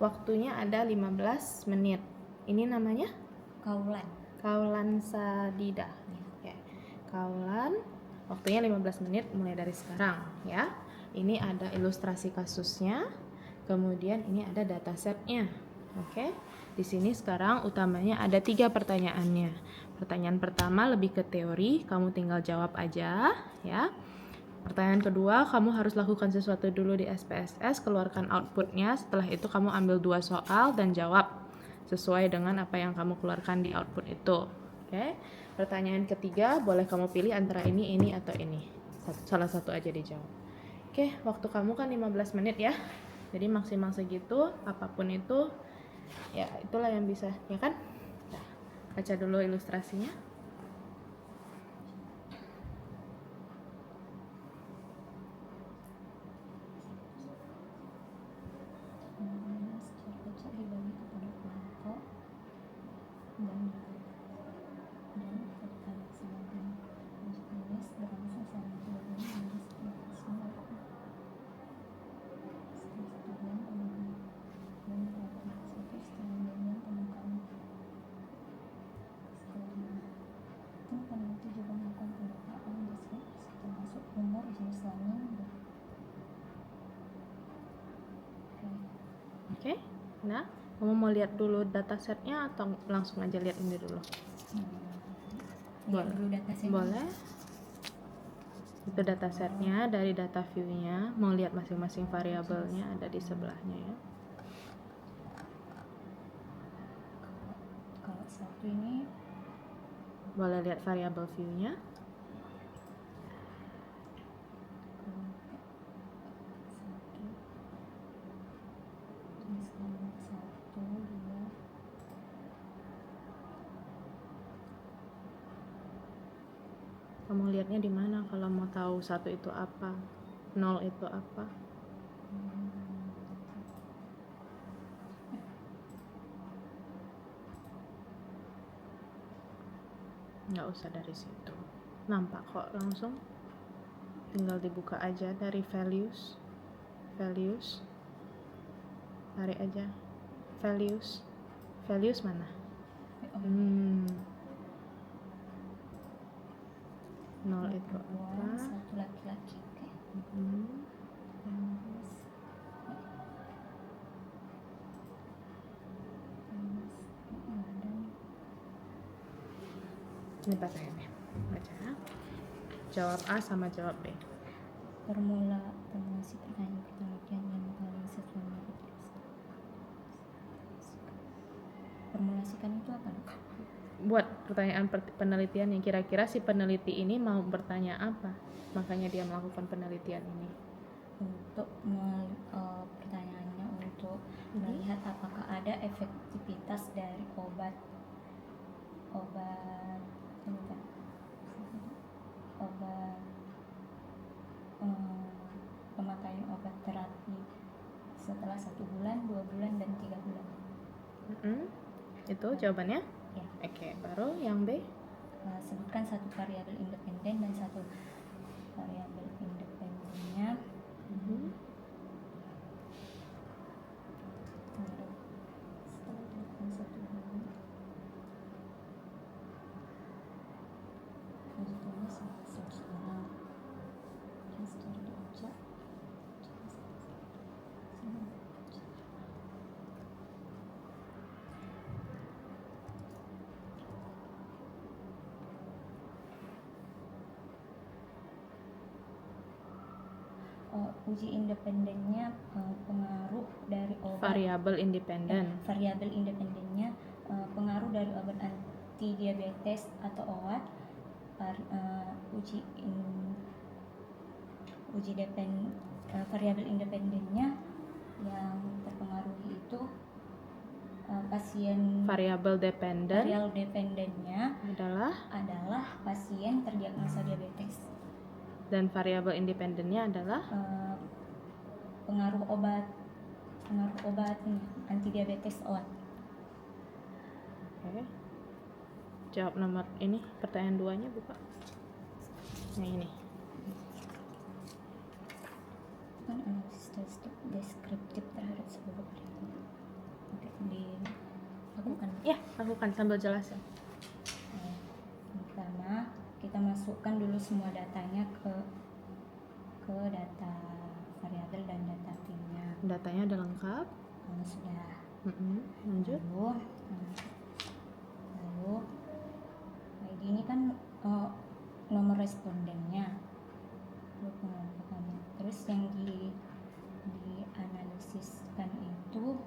Waktunya ada 15 menit. Ini namanya kaulan sadida. Ya. Kaulan, waktunya 15 menit mulai dari sekarang ya. Ini ada ilustrasi kasusnya. Kemudian ini ada datasetnya. Oke. Di sini sekarang utamanya ada 3 pertanyaannya. Pertanyaan pertama lebih ke teori, kamu tinggal jawab aja ya. Pertanyaan kedua, kamu harus lakukan sesuatu dulu di SPSS, keluarkan outputnya. Setelah itu kamu ambil 2 soal dan jawab sesuai dengan apa yang kamu keluarkan di output itu. Oke. Pertanyaan ketiga, boleh kamu pilih antara ini atau ini. Salah satu aja dijawab. Oke, waktu kamu kan 15 menit ya. Jadi maksimal segitu, apapun itu ya itulah yang bisa, ya kan? Nah, baca dulu ilustrasinya. Dibagi kepada kelompok dan terkait sebagai tulis berangsur saling berhubungan dengan semua tujuan penuh dan praktik satu setengah temukan tim peneliti juga melakukan pendataan deskripsi termasuk umur jenis kelamin. Oke. Nah, kamu mau lihat dulu datasetnya atau langsung aja lihat ini dulu? Lihat dulu datasetnya. Boleh. Itu datasetnya, dari data view-nya, mau lihat masing-masing variabelnya ada di sebelahnya ya. Kalau satu ini Boleh lihat variabel view-nya. Kamu lihatnya di mana kalau mau tahu 1 itu apa, 0 itu apa? Nggak usah dari situ. Nampak kok langsung. Tinggal dibuka aja dari values. Tarik aja. Values mana? 0 itu apa? Satu laki-laki. Ini pertanyaannya. Baca. Jawab A sama jawab B. Formulasi pertanyaan penelitian yang paling sesuai menurut formulasikan itu apa? Buat pertanyaan penelitian yang kira-kira si peneliti ini mau bertanya apa, makanya dia melakukan penelitian ini. Untuk pertanyaannya untuk melihat apakah ada efektivitas dari obat pemakaian obat terapi setelah 1 bulan, 2 bulan, dan 3 bulan. Itu jawabannya? Ya. Oke, baru yang B? Sebutkan 1 variabel independen dan 1 variabel independennya. Uji independennya pengaruh dari obat. Variabel independen. Variabel independennya pengaruh dari obat anti diabetes atau obat. Variabel independennya yang terpengaruhi itu pasien. Variabel dependennya adalah pasien terdiagnosa diabetes. Dan variabel independennya adalah pengaruh obat anti diabetes obat. Oke. Jawab nomor ini, pertanyaan 2-nya buka. Yang ini. Kan analisis deskriptif terhadap sebuah variabel. Ya, lakukan sambil jelasin. Pertama, kita masukkan dulu semua datanya ke data variabel dan data timnya. Datanya udah lengkap. Sudah. Lanjut. Lalu ID ini kan nomor respondennya, terus yang dianalisiskan itu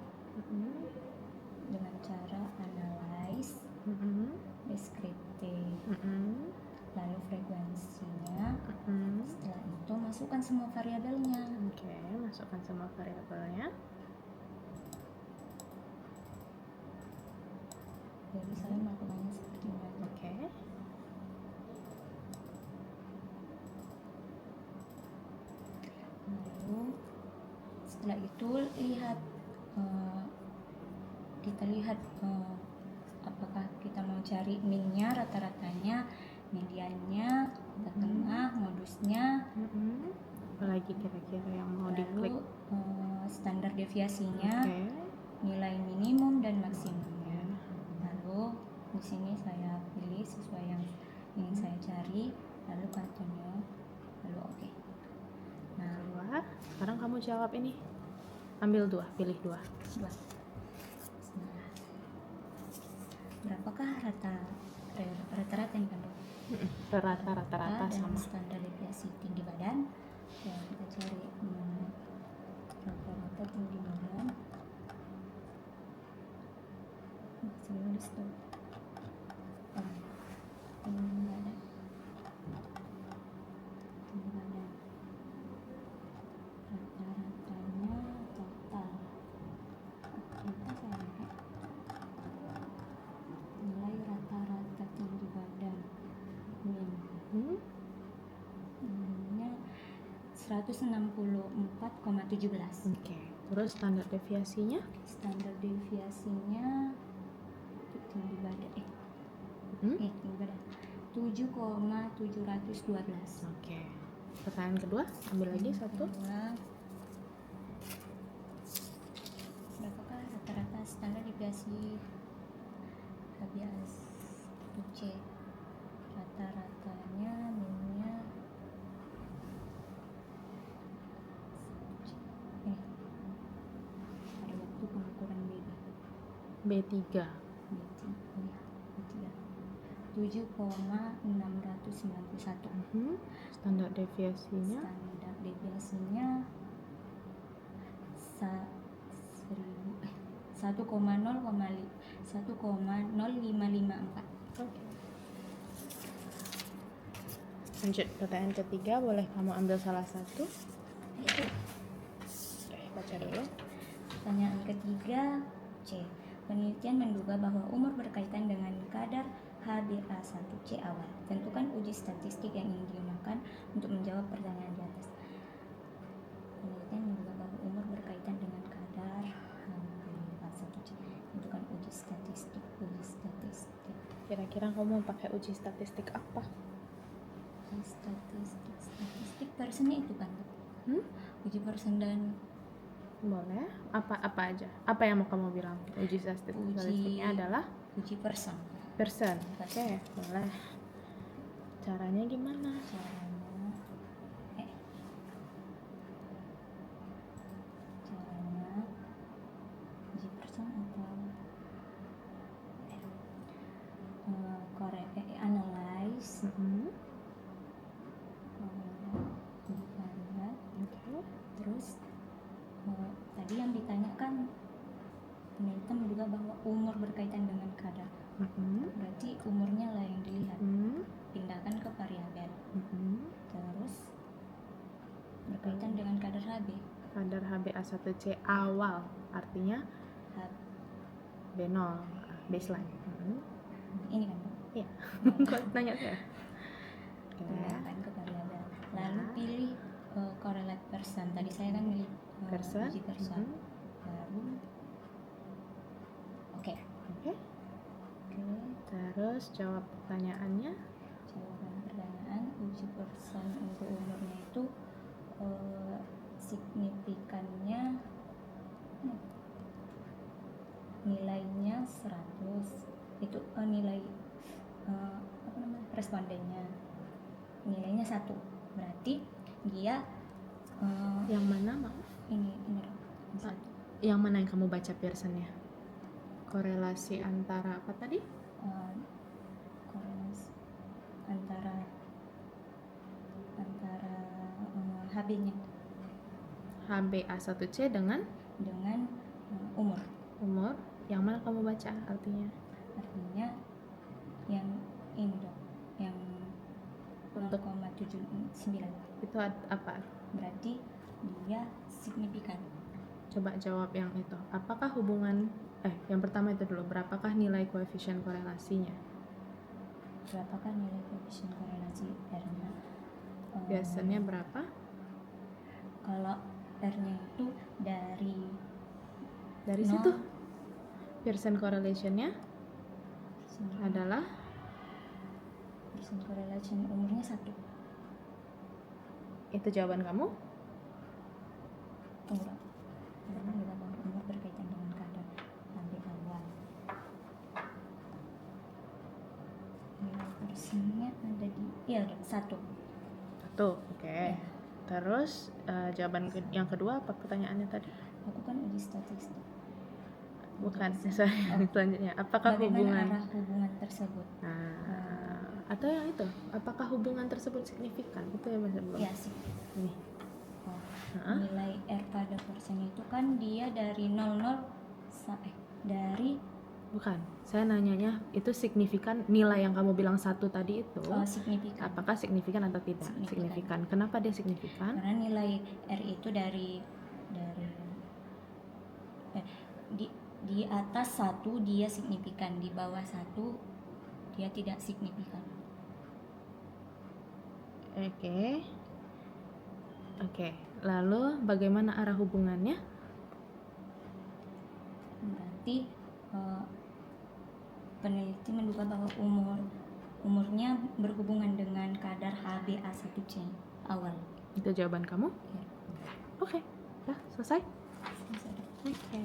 dengan cara analyze, descriptive, lalu frekuensinya. Setelah itu masukkan semua variabelnya. Oke, masukkan semua variabelnya. Jadi saya melakukannya seperti ini. Oke. Lalu setelah itu kita lihat apakah kita mau cari min-nya, rata-ratanya, mediannya, tengah, modusnya, apalagi kira-kira yang mau diklik. Standar deviasinya, nilai minimum dan maksimumnya. Lalu di sini saya pilih sesuai yang ingin saya cari, lalu continue, lalu oke. Nah, sekarang kamu jawab ini. Ambil 2, pilih 2. Berapakah rata-rata yang kandung? Rata-rata dan sama. Standar deviasi tinggi badan. Ya, kita cari rata-rata tinggi badan. Saya nulis tuh. Tinggi badan. Rata-ratanya total. Kita saya pakai nilai rata-rata tinggi badan. Minnya 164,17. Oke. Terus standar deviasinya? Standar deviasinya tinggi badan tinggi badan 7,712. Oke. Pertanyaan kedua, ambil lagi satu. Berapakah rata-rata standar deviasi HBAS C? Rata-ratanya minnya pada waktu pengukuran B3. 7,691. Standar deviasinya? Standar deviasinya 1,0554. Oke. Lanjut, pertanyaan ketiga, boleh kamu ambil salah satu. Oke, baca dulu. Pertanyaan ketiga C. Penelitian menduga bahwa umur berkaitan dengan kadar HbA1c awal. Tentukan uji statistik yang ingin digunakan untuk menjawab pertanyaan di atas. Penelitian menduga bahwa umur berkaitan dengan kadar HbA1c. Tentukan uji statistik. Kira-kira kamu mau pakai uji statistik apa? Statistik personnya itu kan? Uji person dan boleh. Apa aja? Apa yang mau kamu bilang? Uji statistiknya adalah uji person. Oke, boleh. Caranya gimana? Caranya uji person atau analyze. Terus tadi yang ditanyakan penelitian menduga bahwa umur berkaitan dengan kadar. Berarti umurnya lah yang dilihat. Pindahkan ke variabel. Terus berkaitan dengan kadar HB. Kadar HbA1c awal, artinya B0, baseline. Ini kan? Iya. Kok nanya saya? Pindahkan ke variabel. Lalu pilih correlate person. Tadi saya kan milih uji person. Baru oke. Terus jawab pertanyaannya. Jawaban pertanyaan uji person untuk umurnya itu signifikannya nilainya 100. itu nilai respondennya nilainya 1, berarti dia Yang mana, maaf? ini dong, yang satu. Yang mana yang kamu baca Pearsonnya? Korelasi antara apa tadi? Korelasi antara HB-nya HbA1c dengan umur. umur. Yang mana kamu baca artinya? Artinya yang ini dong, yang Untuk 0,79. itu apa? Berarti dia signifikan. Coba jawab yang itu. Apakah hubungan yang pertama itu dulu, berapakah nilai koefisien korelasinya? Berapakah nilai koefisien korelasi R-nya? Biasanya berapa? Kalau R-nya itu dari Dari 0, situ Pearson correlation-nya adalah Pearson correlation umurnya 1. itu jawaban kamu? Tunggu dong. Karena juga bahwa umur berkaitan dengan kadar HB awal. Nilai Pearsonnya ada di 1. Tuh, oke. Terus jawaban yang kedua apa pertanyaannya tadi? Lakukan uji statistik. Bukan, Penjelasan. selanjutnya. Apakah Bagaimana hubungan? arah hubungan tersebut? Atau yang itu, apakah hubungan tersebut signifikan? Itu yang masih belum. Ya sih. Ini. Nilai R pada persen itu kan dia dari 00 dari Bukan, saya nanyanya itu signifikan, nilai yang kamu bilang 1 tadi itu signifikan. apakah signifikan atau tidak? Signifikan. Kenapa dia signifikan? Karena nilai R itu dari di atas 1 dia signifikan, di bawah 1 dia tidak signifikan. Oke. Lalu bagaimana arah hubungannya? Berarti peneliti menduga bahwa umurnya berhubungan dengan kadar HbA1c awal. Itu jawaban kamu? Ya. Oke. Dah, selesai? Selesai. Oke.